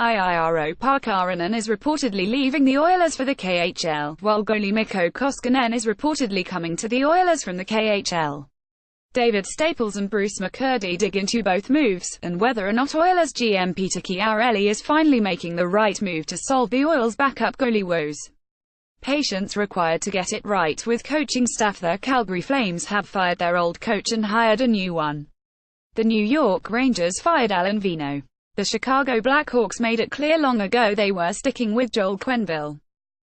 Iiro Parkaranen is reportedly leaving the Oilers for the KHL, while goalie Mikko Koskinen is reportedly coming to the Oilers from the KHL. David Staples and Bruce McCurdy dig into both moves, and whether or not Oilers GM Peter Chiarelli is finally making the right move to solve the Oilers' backup goalie woes. Patience required to get it right with coaching staff. The Calgary Flames have fired their old coach and hired a new one. The New York Rangers fired Alan Vino. The Chicago Blackhawks made it clear long ago they were sticking with Joel Quenneville.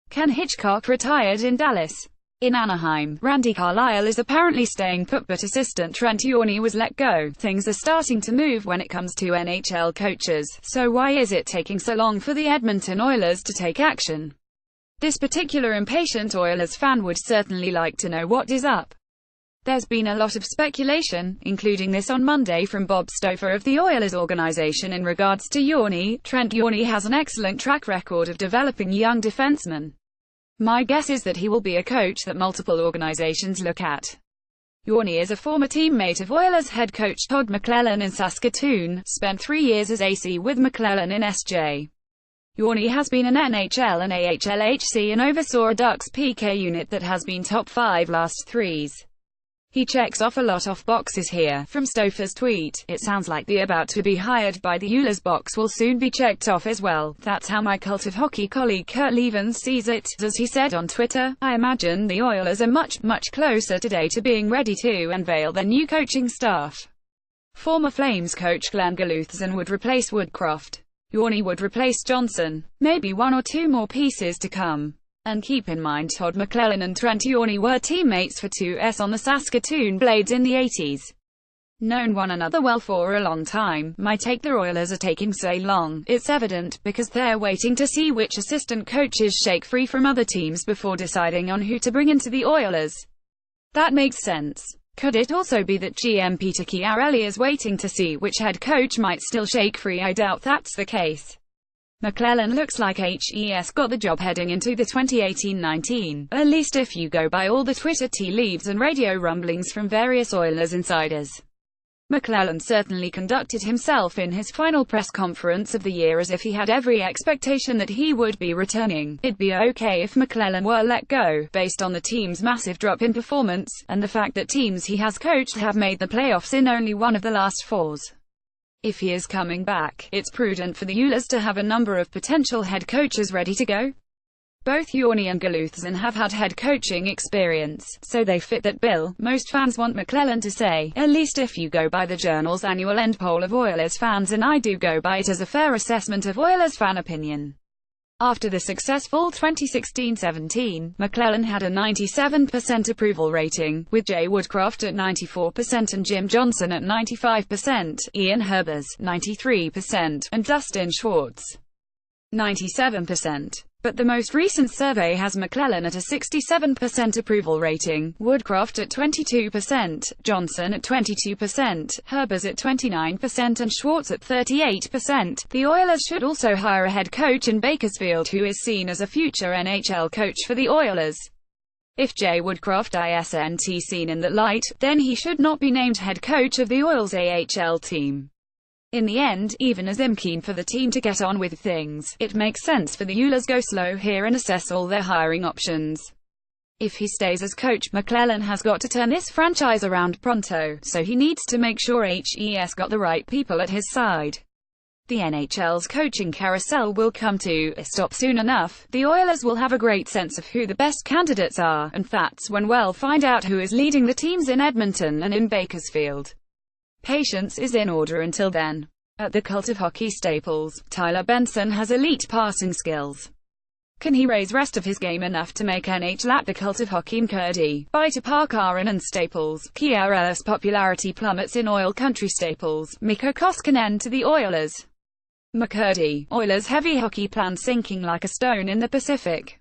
Ken Hitchcock retired in Dallas. In Anaheim, Randy Carlyle is apparently staying put, but assistant Trent Yorney was let go. Things are starting to move when it comes to NHL coaches, so why is it taking so long for the Edmonton Oilers to take action? This particular impatient Oilers fan would certainly like to know what is up. There's been a lot of speculation, including this on Monday from Bob Stouffer of the Oilers organization in regards to Yorney. Trent Yorney has an excellent track record of developing young defensemen. My guess is that he will be a coach that multiple organizations look at. Yorney is a former teammate of Oilers head coach Todd McLellan in Saskatoon, spent 3 years as AC with McLellan in SJ. Yorney has been an NHL and AHL HC and oversaw a Ducks PK unit that has been top 5 last threes. He checks off a lot of boxes here. From Stouffer's tweet, it sounds like the about to be hired by the Oilers box will soon be checked off as well. That's how my cult of hockey colleague Kurt Levens sees it. As he said on Twitter, I imagine the Oilers are much closer today to being ready to unveil their new coaching staff. Former Flames coach Glenn Galuthzen would replace Woodcroft. Yorney would replace Johnson. Maybe 1 or 2 more pieces to come. And keep in mind Todd McLellan and Trent Yorney were teammates for 2S on the Saskatoon Blades in the 80s. Known one another well for a long time. My take: the Oilers are taking so long, it's evident, because they're waiting to see which assistant coaches shake free from other teams before deciding on who to bring into the Oilers. That makes sense. Could it also be that GM Peter Chiarelli is waiting to see which head coach might still shake free? I doubt that's the case. McLellan looks like HES got the job heading into the 2018-19, at least if you go by all the Twitter tea leaves and radio rumblings from various Oilers insiders. McLellan certainly conducted himself in his final press conference of the year as if he had every expectation that he would be returning. It'd be okay if McLellan were let go, based on the team's massive drop in performance, and the fact that teams he has coached have made the playoffs in only one of the last 4s. If he is coming back, it's prudent for the Oilers to have a number of potential head coaches ready to go. Both Yorney and Galuthzen have had head coaching experience, so they fit that bill. Most fans want McLellan to say, at least if you go by the Journal's annual end poll of Oilers fans, and I do go by it as a fair assessment of Oilers fan opinion. After the successful 2016-17, McLellan had a 97% approval rating, with Jay Woodcroft at 94% and Jim Johnson at 95%, Ian Herbers, 93%, and Dustin Schwartz, 97%. But the most recent survey has McLellan at a 67% approval rating, Woodcroft at 22%, Johnson at 22%, Herbers at 29% and Schwartz at 38%. The Oilers should also hire a head coach in Bakersfield who is seen as a future NHL coach for the Oilers. If Jay Woodcroft isn't seen in that light, then he should not be named head coach of the Oilers AHL team. In the end, even as I'm keen for the team to get on with things, it makes sense for the Oilers go slow here and assess all their hiring options. If he stays as coach, McLellan has got to turn this franchise around pronto, so he needs to make sure HES got the right people at his side. The NHL's coaching carousel will come to a stop soon enough. The Oilers will have a great sense of who the best candidates are, and that's when we'll find out who is leading the teams in Edmonton and in Bakersfield. Patience is in order until then. At the Cult of Hockey Staples, Tyler Benson has elite passing skills. Can he raise rest of his game enough to make NHL at the Cult of Hockey? McCurdy, by to Parkaranen and Staples. Chiarelli's popularity plummets in oil country. Staples, Mikko Koskinen to the Oilers. McCurdy, Oilers heavy hockey plan sinking like a stone in the Pacific.